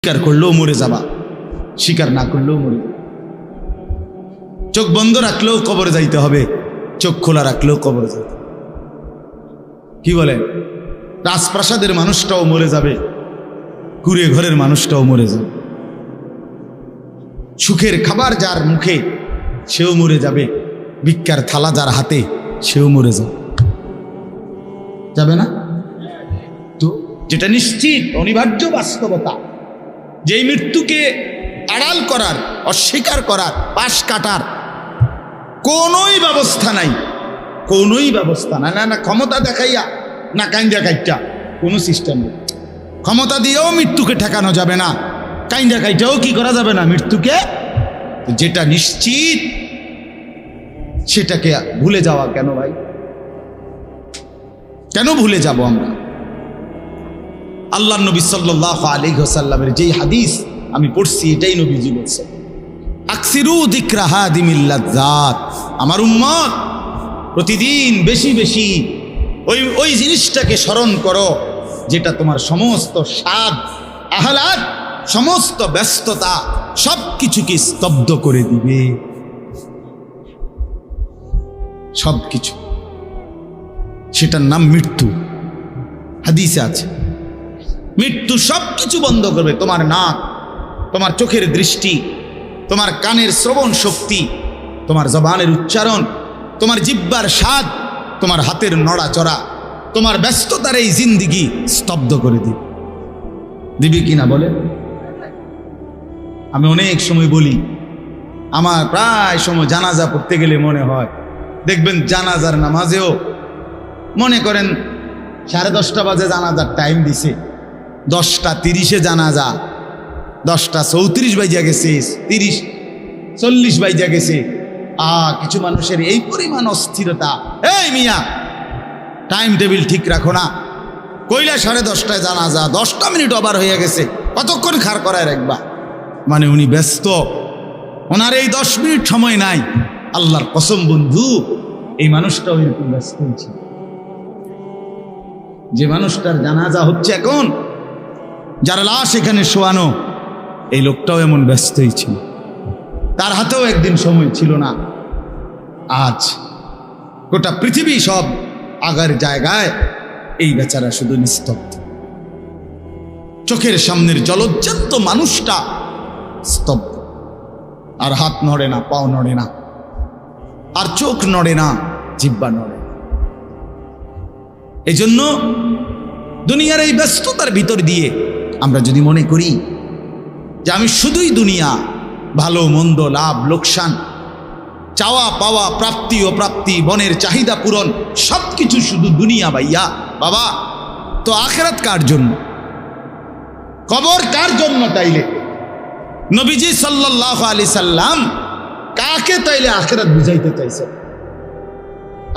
স্বীকার করলেও মরে যাবা, স্বীকার না করলেও মরে যাবা। চোখ বন্ধ রাখলেও কবরে যাইতে হবে, চোখ খোলা রাখলেও কবরে যাইতে হবে। কি বলে, রাজপ্রাসাদের মানুষটাও মরে যাবে, কুড়ে ঘরের মানুষটাও মরে যাবে। সুখের খাবার যার মুখে সেও মরে যাবে, ভিক্ষার থালা যার হাতে সেও মরে যাবে, যাবে না? তো যেটা নিশ্চিত অনিবার্য বাস্তবতা, যেই মৃত্যুকে আড়াল করার, অস্বীকার করার, পাশ কাটার কোনোই ব্যবস্থা নাই, কোনোই ব্যবস্থা নাই। না ক্ষমতা দেখাইয়া, না কাইন্দা কাইটা, কোনো সিস্টেম নেই। ক্ষমতা দিয়েও মৃত্যুকে ঠেকানো যাবে না, কাইন্দা কাইটাও কি করা যাবে না মৃত্যুকে। যেটা নিশ্চিত সেটাকে ভুলে যাওয়া কেন ভাই? কেন ভুলে যাব আমরা? আল্লাহ নবী সাল্লাল্লাহু আলাইহি ওয়াসাল্লামের যেই হাদিস আমি পড়ছি, এটাই নবীজি বলছেন, আকসিরু যিকরা হাদিমিল লাযযাত, আমার উম্মত প্রতিদিন বেশি বেশি ওই জিনিসটাকে স্মরণ করো যেটা তোমার সমস্ত স্বাদ, আহ্লাদ, সমস্ত ব্যস্ততা সব কিছুকে স্তব্ধ করে দিবে। সব কিছু, সেটার নাম মৃত্যু। হাদিসে আছে মৃত্যু সব কিছু বন্ধ করবে। তোমার নাক, তোমার চোখের দৃষ্টি, তোমার কানের শ্রবণ শক্তি, তোমার জবানের উচ্চারণ, তোমার জিহ্বার স্বাদ, তোমার হাতের নড়াচড়া, তোমার ব্যস্ততার এই জিন্দিগি স্তব্ধ করে দিবে। দিবি কিনা বলে? আমি অনেক সময় বলি, আমার প্রায় সময় জানাজা পড়তে গেলে মনে হয়, দেখবেন জানাজার নামাজেও মনে করেন 10:30 বাজে জানাজার টাইম দিছে, 10:30 জানাজা, 10:34 বাজে গেছে, 30-40 বাজে গেছে। কিছু মানুষের এই পরিমাণ অস্থিরতা, এই মিয়া টাইম টেবিল ঠিক রাখো না, কইলা 10:30টায় জানাজা, 10টা মিনিট ওভার হয়ে গেছে, কতক্ষণ খাড় করায় রাখবা? মানে উনি ব্যস্ত, ওনার এই 10 মিনিট সময় নাই। আল্লাহর কসম বন্ধু, এই মানুষটাও এরকম ব্যস্ত ছিল। যে মানুষটার জানাজা হচ্ছে এখন, যার লাশ এখানে শোয়ানো, এই লোকটাও এমন ব্যস্তই ছিল। তার হাতেও একদিন সময় ছিল না। আজ গোটা পৃথিবী সব আগার জায়গায়, এই বেচারা শুধু নিস্তব্ধ। চোখের সামনের জলজ্জান্ত মানুষটা স্তব্ধ, আর হাত নড়ে না, পাও নড়ে না, আর চোখ নড়ে না, জিহ্বা নড়ে না। এজন্য দুনিয়ার এই ব্যস্ততার ভিতর দিয়ে আমরা যদি মনে করি যে আমি শুধুই দুনিয়া, ভালো মন্দ, লাভ লোকসান, চাওয়া পাওয়া, প্রাপ্তি অপ্রাপ্তি, মনের চাহিদা পূরণ, সব কিছু শুধু দুনিয়া ভাইয়া, বাবা তো আখিরাত কার জন্য? কবর কার জন্য? তাইলে নবীজি সাল্লাল্লাহু আলাইহি সাল্লাম কাকে তাইলে আখিরাত বুঝাইতে চাইছে?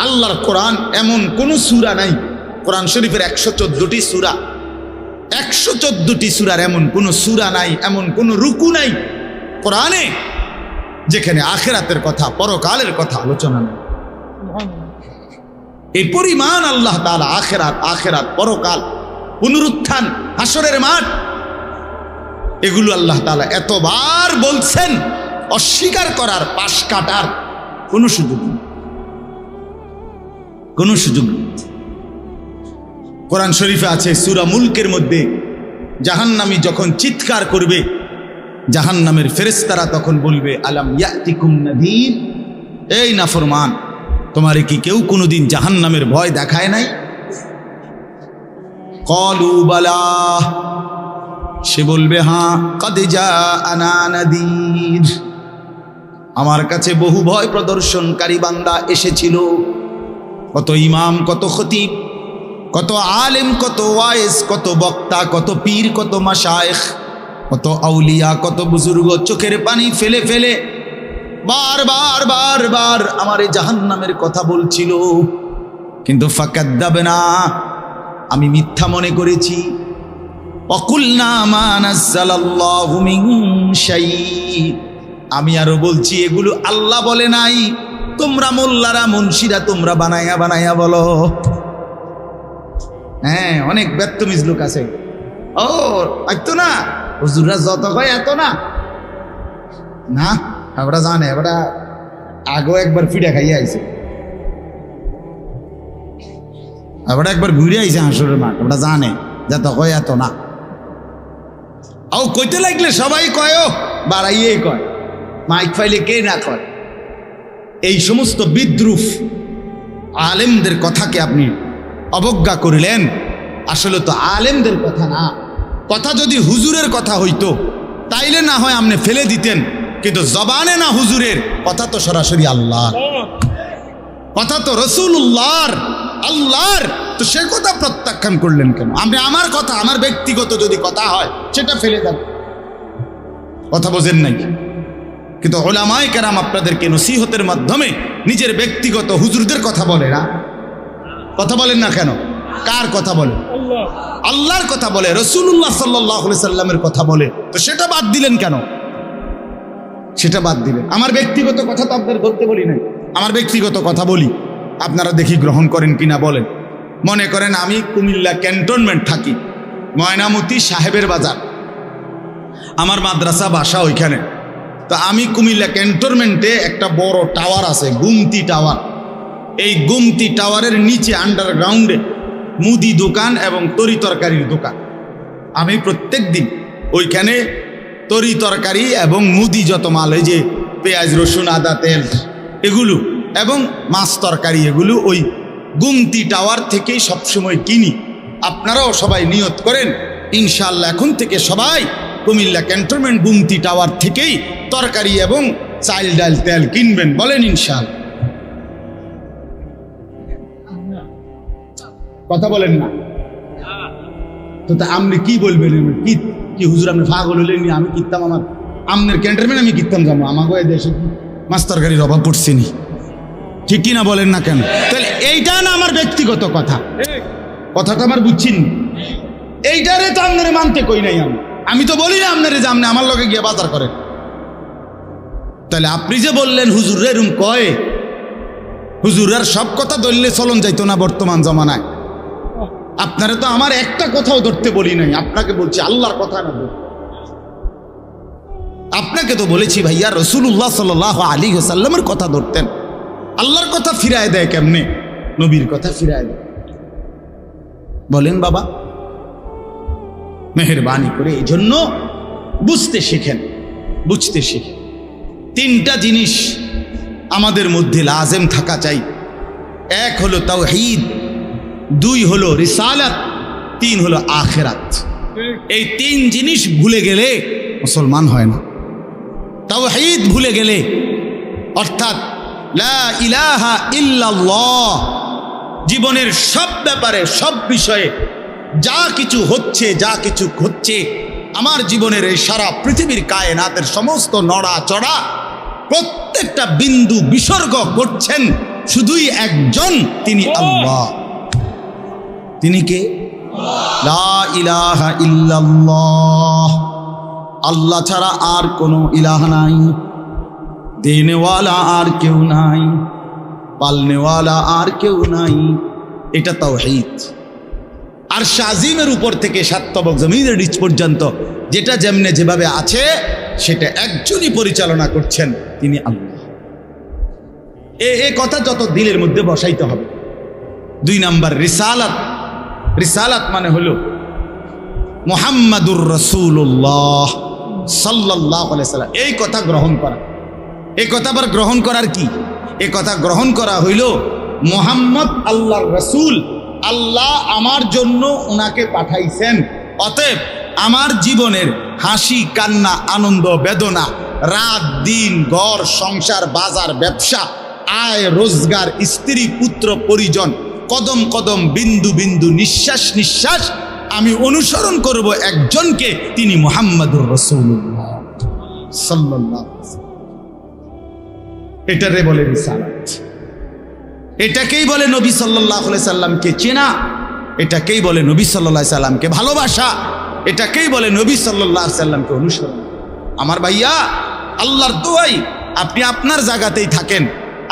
আল্লাহর কোরআন এমন কোন সূরা নাই, কোরআন শরীফের 114টি সূরা, 114টি সূরার এমন কোন সূরা নাই, এমন কোন রুকু নাই কোরআনে যেখানে আখিরাতের কথা, পরকালের কথা আলোচনা নেই। এই পরিমাণ আল্লাহ তাআলা আখিরাত, আখিরাত, পরকাল, পুনরুত্থান, হাসরের মাঠ, এগুলো আল্লাহ তাআলা এতবার বলছেন, অস্বীকার করার, পাশ কাটার কোনো সুযোগ নেই, কোনো সুযোগ নেই। কোরআন শরীফে আছে সূরা মুলকের মধ্যে, জাহান্নামী যখন চিৎকার করবে, জাহান্নামের ফেরেশতারা তখন বলবে, আলাম ইয়াতিকুম নাযীর, এই নাফরমান, তোমারে কি কেউ কোনোদিন জাহান্নামের ভয় দেখায় নাই? ক্বালু বালা, সে বলবে হ্যাঁ, কদ জাআনা নাযীর, আমার কাছে বহু ভয় প্রদর্শনকারী বান্দা এসেছিল। কত ইমাম, কত খতিব, কত আলেম, কত ওয়াইজ, কত বক্তা, কত পীর, কত মাশায়েখ, কত আউলিয়া, কত বুজুর্গ চোখের পানি ফেলে ফেলে বারবার বারবার আমার এই জাহান্নামের কথা বলছিল, কিন্তু ফাকাদ্দাবনা, আমি মিথ্যা মনে করেছি। ওয়াকুলনা মা নাযালাল্লাহু মিন শাই, আমি আরো বলছি এগুলো আল্লাহ বলে নাই, তোমরা মোল্লারা, মুন্সিরা তোমরা বানায়া বানায়া বলো। হ্যাঁ, অনেক ব্যর্থমিজ লোক আছে, ও তো না, হুজুররা যত কয় এত না, না আমরা জানে, আমরা আগেও একবার ফিডা খাইয়ে আইছে, আমরা একবার ঘুরে আইছে হাসুরের মাঠ, আমরা জানে যত কয় এত না। আও কইতে লাগলে সবাই কয়, বাড়াইয়ে কয়, মাইক ফাইলে কে না কয়। এই সমস্ত বিদ্রুপ আলেমদের কথাকে আপনি অবজ্ঞা করিলেন। আসলে তো আলেমদের কথা না, কথা যদি হুজুরের কথা হইতো তাইলে না হয় আপনি ফেলে দিতেন, কিন্তু জবানে না হুজুরের কথা, তো সরাসরি আল্লাহ কথা, তো রসুল্লাহর, আল্লাহর, তো সে কথা প্রত্যাখ্যান করলেন কেন? আপনি আমার কথা, আমার ব্যক্তিগত যদি কথা হয় সেটা ফেলে দেন, কথা বোঝেন নাই। কিন্তু উলামায়ে কেরাম আপনাদেরকে নসিহতের মাধ্যমে নিজের ব্যক্তিগত হুজুরদের কথা বলে না, কথা বলেন না কেন? কার কথা বলে? আল্লাহর কথা বলে, রাসূলুল্লাহ সাল্লাল্লাহু আলাইহি সাল্লামের কথা বলে, তো সেটা বাদ দিলেন কেন? সেটা বাদ দিলেন। আমার ব্যক্তিগত কথা তো আপনাদের বলতে বলি নাই, আমার ব্যক্তিগত কথা বলি, আপনারা দেখি গ্রহণ করেন কিনা বলেন। মনে করেন আমি কুমিল্লা ক্যান্টনমেন্ট থাকি, ময়নামতি সাহেবের বাজার, আমার মাদ্রাসা বাসা ওইখানে। তো আমি কুমিল্লা ক্যান্টনমেন্টে একটা বড় টাওয়ার আছে, গুমতি টাওয়ার। এই গুমতি টাওয়ারের নিচে আন্ডারগ্রাউন্ডে মুদি দোকান এবং তরি তরকারির দোকান। আমি প্রত্যেক দিন ওইখানে তরি তরকারি এবং মুদি যত মাল, এই যে পেঁয়াজ রসুন আদা তেল এগুলো এবং মাছ তরকারি, এগুলো ওই গুমতি টাওয়ার থেকেই সবসময় কিনি। আপনারাও সবাই নিয়ত করেন ইনশাআল্লাহ এখন থেকে সবাই কুমিল্লা ক্যান্টনমেন্ট গুমতি টাওয়ার থেকেই তরকারি এবং চাল ডাল তেল কিনবেন, বলেন ইনশাআল্লাহ। কথা বলেন না তো, তা আপনি কি বলবেন? কি হুজুর আপনি পাগল হলেন? আমি কিনতাম, আমার আমনের ক্যান্টনমেন্ট আমি কিনতাম যাবো, আমাকে দেশে মাছ তরকারির অভাব পড়ছে নি, ঠিক কিনা বলেন না কেন? তাহলে এইটা না আমার ব্যক্তিগত কথা, কথাটা আমার বুঝছেন? এইটারে তো আপনারে মানতে কই নাই আমি তো বলি না আপনারে যে আপনি আমার লগে গিয়ে বাজার করেন। তাহলে আপনি যে বললেন হুজুর এরম কয়, হুজুরার সব কথা ধরলে চলন যাইতো না বর্তমান জমানায়। আপনারা তো আমার একটা কথাও ধরতে বলি নাই, আপনাকে বলছি আল্লাহর কথা না। আপনাকে তো বলেছি ভাইয়া রাসূলুল্লাহ সাল্লাল্লাহু আলাইহি ওয়াসাল্লামের কথা ধরতেন। আল্লাহর কথা ফিরায় দেয় কেমনে? নবীর কথা ফিরায় দেয়। বলেন বাবা, মেহেরবানি করে এই জন্য বুঝতে শিখেন, বুঝতে শিখেন। তিনটা জিনিস আমাদের মধ্যে লাজেম থাকা চাই। এক হলো তাওহীদ, দুই হলো রিসালাত, তিন হলো আখিরাত। এই তিন জিনিস ভুলে গেলে মুসলমান হয় না। তাওহীদ ভুলে গেলে, অর্থাৎ লা ইলাহা ইল্লাল্লাহ, জীবনের সব ব্যাপারে সব বিষয়ে যা কিছু হচ্ছে, যা কিছু হচ্ছে আমার জীবনের এই সারা পৃথিবীর কায়নাতের সমস্ত নড়া চড়া প্রত্যেকটা বিন্দু বিসর্গ করছেন শুধুই একজন, তিনি আল্লাহ। তিনি কে? লা ইলাহা ইল্লাল্লাহ, আল্লাহ ছাড়া আর কোনো ইলাহ নাই, দেনেওয়ালা আর কেউ নাই, পালনেওয়ালা আর কেউ নাই। এটা তাওহীদ। আর শাজিমের উপর থেকে সাতবক জমিনের নিচ পর্যন্ত যেটা যেমনে যেভাবে আছে সেটা একজনই পরিচালনা করছেন, তিনি আল্লাহ। এ কথা যত দিলের মধ্যে বসাইতে হবে। দুই নাম্বার রিসালাত। রিসালাত মানে হলো মুহাম্মাদুর রাসূলুল্লাহ সাল্লাল্লাহু আলাইহি সাল্লাম, এই কথা গ্রহণ করা। এই কথা আবার গ্রহণ করার কি? এই কথা গ্রহণ করা হইল মুহাম্মদ আল্লাহর রাসূল, আল্লাহ আমার জন্য ওনাকে পাঠাইছেন, অতএব আমার জীবনের হাসি কান্না আনন্দ বেদনা, রাত দিন, ঘর সংসার বাজার ব্যবসা, আয় রোজগার, স্ত্রী পুত্র পরিজন, কদম কদম বিন্দু বিন্দু নিঃশ্বাস নিঃশ্বাস আমি অনুসরণ করব একজনকে, তিনি মুহাম্মাদুর রাসূলুল্লাহ সাল্লাল্লাহু আলাইহি ওয়াসাল্লাম। এটারে বলে রিসালাত। এটাকেই বলে নবী সাল্লাল্লাহু আলাইহি সাল্লামকে চেনা, এটাকেই বলে নবী সাল্লাল্লাহু আলাইহি সাল্লামকে ভালোবাসা, এটাকেই বলে নবী সাল্লাল্লাহু আলাইহি সাল্লামকে অনুসরণ। আমার ভাইয়া, আল্লাহর দোয়াই আপনি আপনার জায়গাতেই থাকেন,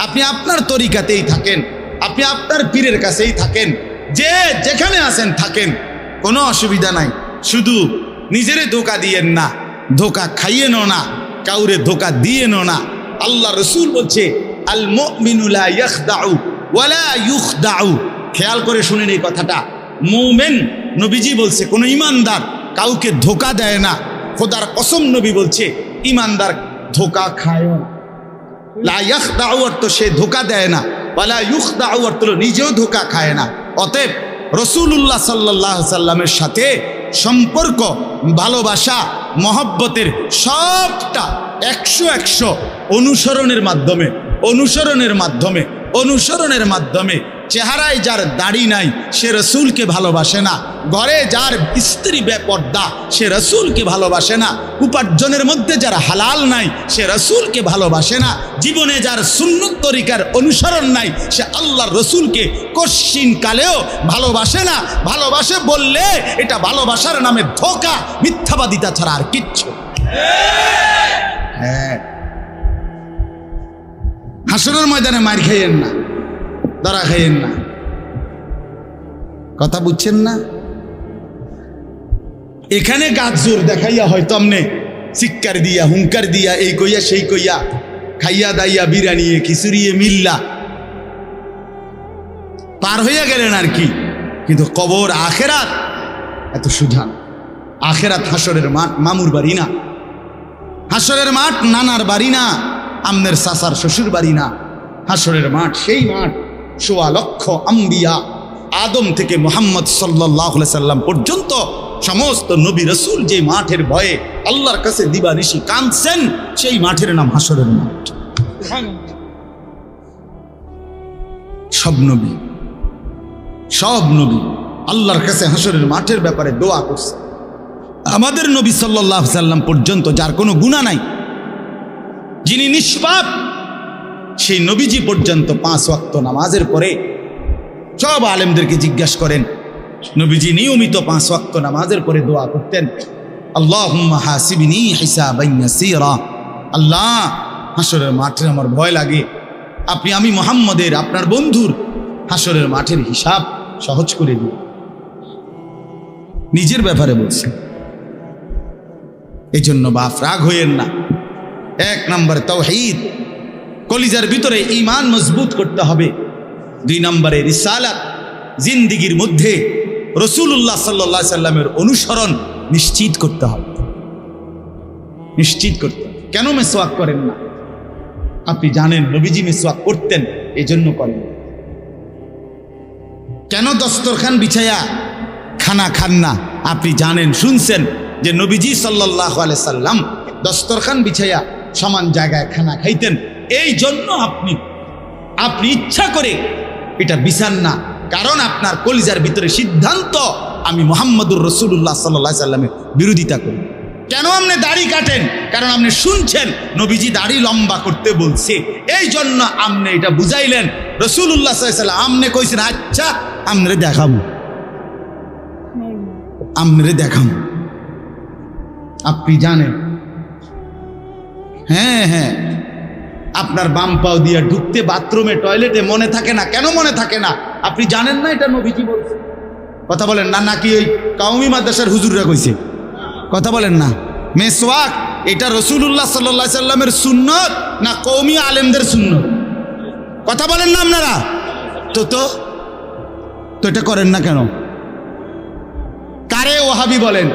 আপনি আপনার তরিকাতেই থাকেন, আপনি আপনার পীরের কাছেই থাকেন, যে যেখানে আছেন থাকেন, কোনো অসুবিধা নাই। শুধু নিজেরে ধোকা দিয়েন না, ধোকা খাইয়েনও না, কাউরে ধোকা দিয়েনও না। আল্লাহ রসুল বলছে আল মুমিনু লা ইয়াখদাউ ওয়ালা ইউখদাউ। খেয়াল করে শুনেন এই কথাটা। মুমিন, নবীজি বলছে, কোন ইমানদার কাউকে ধোকা দেয় না। খোদার কসম নবী বলছে ইমানদার ধোকা খায় না। লা ইয়াখদাউ অর্থ সে ধোকা দেয় না, ওয়ালা ইউখদাউ অর্থ নিজেও ধোকা খায় না। অতএব রাসূলুল্লাহ সাল্লাল্লাহু আলাইহি সাল্লামের সাথে সম্পর্ক, ভালোবাসা, মহব্বতের সবটা 100 অনুসরণের মাধ্যমে, অনুসরণের মাধ্যমে। চেহারায় যার দাড়ি নাই সে রসুলকে ভালোবাসে না, ঘরে যার স্ত্রী বেপর্দা সে রসুলকে ভালোবাসে না, উপার্জনের মধ্যে যার হালাল নাই সে রসুলকে ভালোবাসে না, জীবনে যার সুন্নত তরিকার অনুসরণ নাই সে আল্লাহর রসুলকে কশ্চিন কালেও ভালোবাসে না। ভালোবাসে বললে এটা ভালোবাসার নামে ধোঁকা, মিথ্যাবাদিতা ছাড়া আর কিচ্ছু। হ্যাঁ, হাসরের ময়দানে মার খাইয়েন না, ধরা খাইয়েন না। কথা বুঝছেন না? এখানে গাছ জোর দেখাইয়া হয়তো আমনে চিৎকার দিয়া, হুঙ্কার দিয়া, এই কইয়া সেই কইয়া, খাইয়া দাইয়া, বিরানিয়ে খিচুড়িয়ে মিল্লা পার হইয়া গেলেন আর কি। কিন্তু কবর, আখেরাত এত সুধান। আখেরাত হাসরের মাঠ, মামুর বাড়ি না। হাসরের মাঠ নানার বাড়ি না, আমনের চাচার শ্বশুর বাড়ি না। হাসরের মাঠ সেই মাঠ ১৬ লক্ষ আম্বিয়া, আদম থেকে মুহাম্মদ সাল্লাল্লাহু আলাইহি সাল্লাম পর্যন্ত সমস্ত নবী রসুল যে মাঠের ভয়ে আল্লাহর কাছে দিবানিশি কাঁদছেন, সেই মাঠের নাম হাসরের মাঠ। সব নবী আল্লাহর কাছে হাসরের মাঠের ব্যাপারে দোয়া করছে। আমাদের নবী সাল্লাল্লাহু আলাইহি সাল্লাম পর্যন্ত যার কোনো গুনাহ নাই, যিনি নিষ্পাপ, সেই নবীজি পর্যন্ত 5 ওয়াক্ত নামাজের পরে সব আলেমদেরকে জিজ্ঞাসা করেন, নবীজি নিয়মিত 5 ওয়াক্ত নামাজের পরে দোয়া করতেন, আল্লাহুম্মা হাসিবনি হিসাবান ইয়াসীরা। আল্লাহ, হাসরের মাঠে আমার ভয় লাগে, আমি মুহাম্মদের, আপনার বন্ধুর হাসরের মাঠের হিসাব সহজ করে দিন। নিজের ব্যাপারে বলছে। এই জন্য বাপ রাগ হইয়েন না। 1 নম্বরে তাওহীদ, কলিজার ভিতরে ঈমান মজবুত করতে হবে। 2 নম্বরে রিসালাত, জিন্দেগির মধ্যে রাসূলুল্লাহ সাল্লাল্লাহু আলাইহি সাল্লামের অনুসরণ নিশ্চিত করতে হবে। কেন মেসওয়াক করেন না? আপনি জানেন নবীজি মেসওয়াক করতেন, এই জন্য করেন। কেন দস্তরখান বিছায়া খানা খান না? আপনি জানেন, শুনছেন যে নবীজি সাল্লাল্লাহু আলাইহি সাল্লাম দস্তরখান বিছায়া সমান জায়গায় খানা খাইতেন। এই জন্য আপনি ইচ্ছা করে এটা বিছান না, কারণ আপনার কলিজার ভিতরে সিদ্ধান্ত আমি মুহাম্মদুর রাসূলুল্লাহ সাল্লাল্লাহু আলাইহি সাল্লামের বিরোধিতা করি। কেন আপনি দাড়ি কাটেন? কারণ আপনি শুনছেন নবীজি দাড়ি লম্বা করতে বলছে, এই জন্য আপনি এটা বুঝাইলেন। রাসূলুল্লাহ সাল্লাল্লাহু আলাইহি সাল্লাম আপনি কইছেন, আচ্ছা আমরে দেখাম। আপনি জানেন, হ্যাঁ, আপনার বাম পাও দিয়ে ঢুকতে বাথরুমে, টয়লেটে মনে থাকে না। কেন মনে থাকে না? আপনি জানেন না এটা নবীজি বলছে। কথা বলেন না, নাকি ওই কাউমি মাদ্রাসার হুজুররা কইছে? কথা বলেন না। মেসওয়াক এটা রাসূলুল্লাহ সাল্লাল্লাহু আলাইহি সাল্লামের সুন্নত না কওমি আলেমদের সুন্নত? কথা বলেন না আপনারা। তো এটা করেন না কেন? কারে ওহাবি বলেন?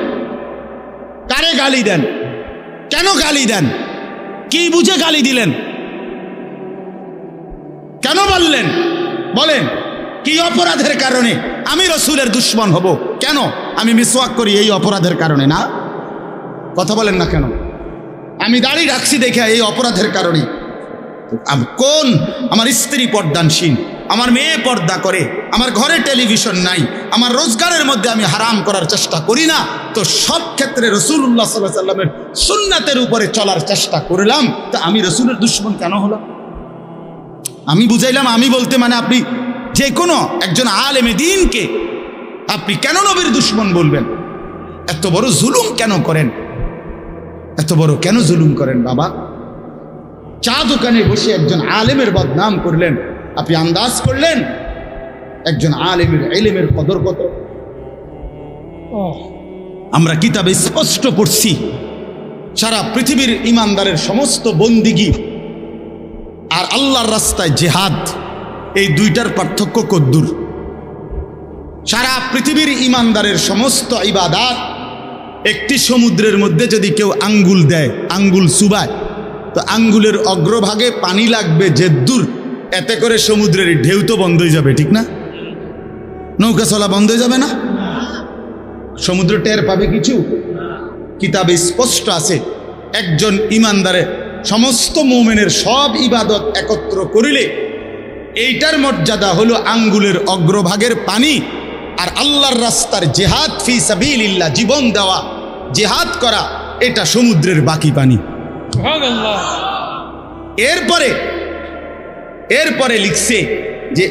কারে গালি দেন? কেন গালি দেন? কি বুঝে গালি দিলেন? কেন বললেন? বলেন, কি অপরাধের কারণে আমি রসুলের দুশ্মন হব? কেন? আমি মিসওয়াক করি এই অপরাধের কারণে না? কথা বলেন না কেন? আমি দাড়ি রাখছি দেখে এই অপরাধের কারণে। কোন আমার স্ত্রী পর্দানশীল, আমার মেয়ে পর্দা করে, আমার ঘরে টেলিভিশন নাই, আমার রোজগারের মধ্যে আমি হারাম করার চেষ্টা করি না, তো সব ক্ষেত্রে রাসূলুল্লাহ সাল্লাল্লাহু আলাইহি সাল্লামের সুন্নাতের উপরে চলার চেষ্টা করলাম, তা আমি রসুলের দুশ্মন কেন হলাম? আমি বুঝাইলাম, আমি বলতে মানে আপনি যে কোনো একজন আলেমে দ্বীনকে আপনি কেন নবীর দুশ্মন বলবেন? এত বড় জুলুম কেন করেন? এত বড় কেন জুলুম করেন বাবা? চা দোকানে বসে একজন আলেমের বদনাম করলেন, আপনি আন্দাজ করলেন একজন আলেমের ইলমের কদর কত? আমরা কিতাবে স্পষ্ট পড়ছি সারা পৃথিবীর ইমানদারের সমস্ত বন্দিগি আর আল্লাহর রাস্তায় জেহাদ, এই দুইটার পার্থক্য কদ্দুর। সারা পৃথিবীর ইমানদারের সমস্ত ইবাদাত একটি সমুদ্রের মধ্যে যদি কেউ আঙ্গুল দেয়, আঙ্গুল চুবায়, তো আঙ্গুলের অগ্রভাগে পানি লাগবে যে দূর, এতে করে সমুদ্রের ঢেউ তো বন্ধ হয়ে যাবে, ঠিক না? নৌকা চলা বন্ধ হয়ে যাবে না? সমুদ্র টের পাবে কিছু? কিতাবে স্পষ্ট আছে একজন ইমানদারে সমস্ত মুমিনের সব ইবাদত একত্র করিলে এইটার মর্যাদা হলো আঙ্গুলের অগ্রভাগের পানি। আর আল্লাহর রাস্তার জেহাদ ফি সাবিলিল্লাহ, জীবন দেওয়া, জেহাদ করা, এটা সমুদ্রের বাকি পানি। এরপরে লিখছে যে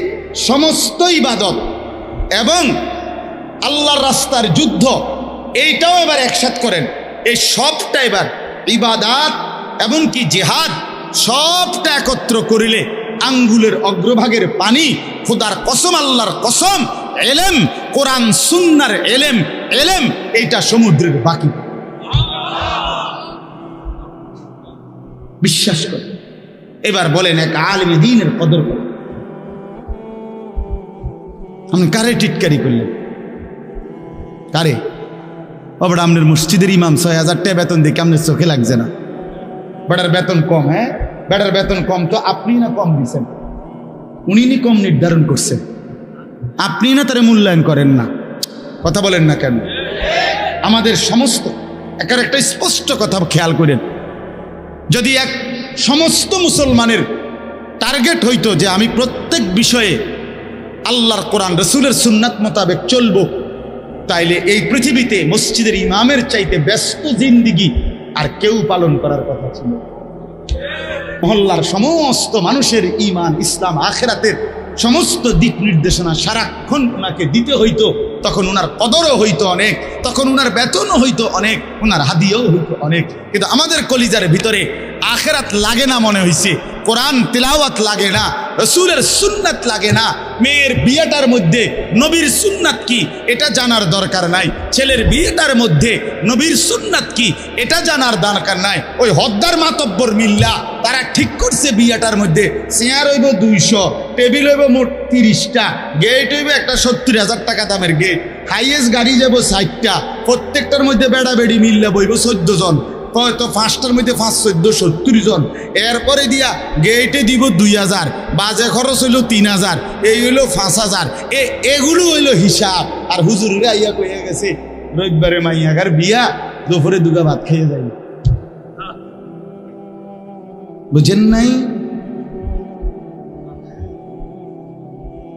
সমস্ত ইবাদত এবং আল্লাহর রাস্তার যুদ্ধ, এইটাও এবার একসাথ করেন। এই সবটা এবার ইবাদাত এবং কি জেহাদ সবটা একত্র করিলে আঙ্গুলের অগ্রভাগের পানি, খোদার কসম, আল্লাহর কসম, এলেম, কোরআন সুন্নাহর এলেম, এইটা সমুদ্রের বাকি। বিশ্বাস করে এবার বলেন এক আলেমে দ্বীনের কদর করে আপনি কারে টিটকারি করলেন? কারে? ওটা আপনার মসজিদের ইমাম ৬,০০০ টাকা বেতন দিয়ে আপনার চোখে লাগছে না? বেটার বেতন কম, হ্যাঁ বেটার বেতন কম, তো আপনি না কম দিচ্ছেন, উনি কম নির্ধারণ করছেন, আপনি না তারা মূল্যায়ন করেন না। কথা বলেন না কেন? আমাদের সমস্ত একটা স্পষ্ট কথা খেয়াল করেন, যদি এক সমস্ত মুসলমানের টার্গেট হইতো যে আমি প্রত্যেক বিষয়ে আল্লাহর কোরআন রসুলের সুন্নাত মোতাবেক চলবো, তাইলে এই পৃথিবীতে মসজিদের ইমামের চাইতে ব্যস্ত জিন্দিগি আর কেউ পালন করার কথা ছিল। মহল্লার সমস্ত মানুষের ঈমান, ইসলাম, আখিরাতের সমস্ত দিক নির্দেশনা সারাক্ষণ ওনাকে দিতে হইতো, তখন ওনার কদরও হইতো অনেক, তখন ওনার বেতনও হইতো অনেক, ওনার হাদিয়াও হইতো অনেক। কিন্তু আমাদের কলিজার ভিতরে আখিরাত লাগে না মনে হইছে, কোরআন তিলাওয়াত লাগে না, রসুলের সুন্নাত লাগে না, মেয়ের বিয়েটার মধ্যে নবীর সুন্নাত কি এটা জানার দরকার নাই, ছেলের বিয়েটার মধ্যে নবীর সুন্নাত কি এটা জানার দরকার নাই। ওই হদ্দার মাতব্বর মিল্লা তারা ঠিক করছে বিয়েটার মধ্যে চেয়ার হইব 200, টেবিল হইব মোট 30টা, গেট হইব একটা 70,000 টাকা দামের গেট, হাইয়েস্ট গাড়ি যাব 60টা, প্রত্যেকটার মধ্যে বেড়া বেড়ি মিল্লা বইব 14 জন, তো 5টার মধ্যে 5, 14, 70 জন। এরপরে দিয়া গেটে দিব 2000, বাজে খরচ হইল 3000, এই হইল 5000। এগুলো হইল হিসাব। আর হুজুররা ইয়া কইয়া গেছে রবিবারে মাইয়াগার বিয়া, দুপুরে দুগা ভাত খেয়ে যাই। বুঝেন নাই?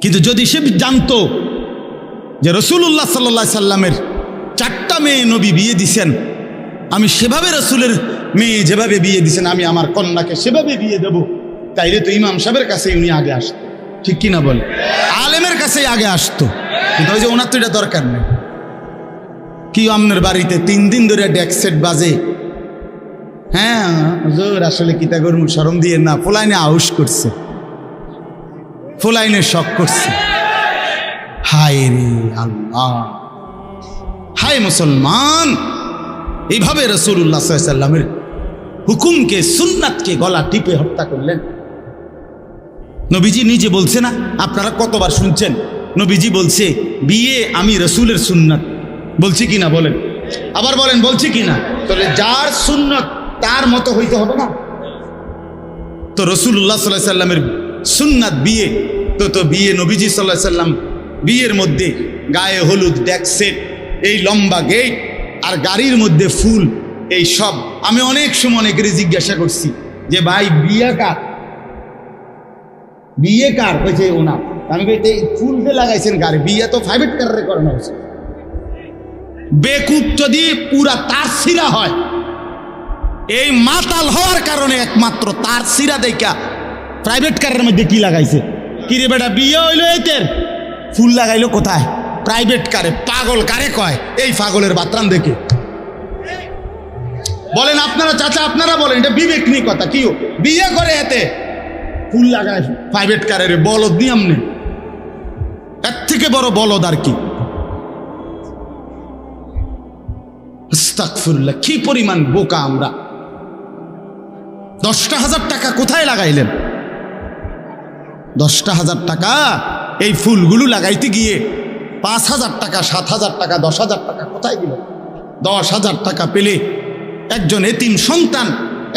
কিন্তু যদি সে জানতো যে রাসূলুল্লাহ সাল্লাল্লাহু আলাইহি সাল্লামের 4টা মেয়ে নবী বিয়ে দিছেন, আমি সেভাবে রাসূলের মেয়ে যেভাবে বিয়ে দিছেন আমি আমার কন্যাকে সেভাবে বিয়ে দেব, তাইলে তো ইমাম সাহেবের কাছে উনি আগে আসতো, ঠিক কিনা বল? আলেমের কাছেই আগে আসতো। কিন্তু ওই যে ওনার তো এটা দরকার নেই। কি আপনার বাড়িতে 3 দিন ধরে ডেক সেট বাজে, হ্যাঁ হুজুর আসলে কিতা করব, শরম দিয়ে না, ফোলাইনে আউশ করছে, ফোলাইনে শখ করছে। হায় রে আল্লাহ, হায় মুসলমান, এইভাবে রাসূলুল্লাহ সাল্লাল্লাহু আলাইহি সাল্লামের হুকুমকে, সুন্নাতকে গলা টিপে হত্যা করলেন। নবীজি নিজে বলছে না, আপনারা কতবার শুনছেন, নবীজি বলছে বিয়ে আমি রাসূলের সুন্নাত, বলছি কিনা বলেন? আবার বলেন বলছি কিনা? তাহলে যার সুন্নাত তার মতো হইতে হবে না? তো রাসূলুল্লাহ সাল্লাল্লাহু আলাইহি সাল্লামের সুন্নাত বিয়ে, তো বিয়ে নবীজি সাল্লাল্লাহু আলাইহি সাল্লাম বিয়ের মধ্যে গায়ে হলুদ, ডেক সেট, এই লম্বা গেট আর গাড়ির মধ্যে ফুল, এই সব। আমি অনেক সময় অনেকেরই জিজ্ঞাসা করছি যে ভাই বিয়ে কার, বিয়ে কার? কইছে ওনার। আমি কইতে ফুল যে লাগাইছেন গাড়ি, বিয়ে তো প্রাইভেট কারে করানো হয়েছে। বেকুব যদি পুরা তার সিরা হয়, এই মাতাল হওয়ার কারণে একমাত্র তার সিরা দেখা প্রাইভেট কারের মধ্যে কি লাগাইছে। কিরে বেটা বিয়ে হইলো এতের, ফুল লাগাইলো কোথায়? প্রাইভেট কারে। পাগল কারে কয়? এই পাগলের বাতরান দেখে। বলেন আপনারা চাচা, আপনারা বলেন, এটা বিবেক নিয়ে কথা। কি বিয়ে করে এতে ফুল লাগায় প্রাইভেট কারের, বলদ নিয়ম নেই, এর থেকে বড় বলদ আর কি। আস্তাগফিরুল্লাহ, কি পরিমাণ বোকা আমরা। 10,000 টাকা কোথায় লাগাইলেন? 10,000 টাকা এই ফুলগুলো লাগাইতে গিয়ে 5,000 টাকা, 7,000 টাকা, 10,000 টাকা কোথায় গেল? 10,000 টাকা পেলে একজন এতিম সন্তান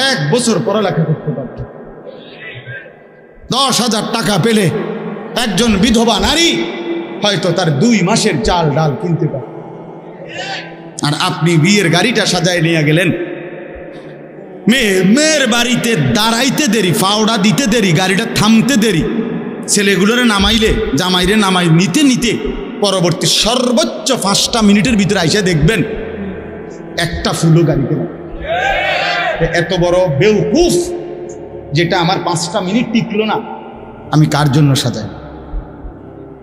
1 বছর পড়ালেখা করতে পারত। 10,000 টাকা পেলে একজন বিধবা নারী হয়তো তার 2 মাসের চাল ডাল কিনতে পারে। আর আপনি বিয়ের গাড়িটা সাজায় নিয়ে গেলেন, মেয়ের বাড়িতে দাঁড়াইতে দেরি, ফাওড়া দিতে দেরি, গাড়িটা থামতে দেরি, ছেলেগুলোরে নামাইলে জামাইরে নামাই নিতে নিতে পরবর্তী সর্বোচ্চ 5টা মিনিটের ভিতরে আইসা দেখবেন একটা ফুলও গাড়িতে না। এত বড় বেউকুফ যেটা আমার 5টা মিনিট টিকলো না, আমি কার জন্য সাজাই?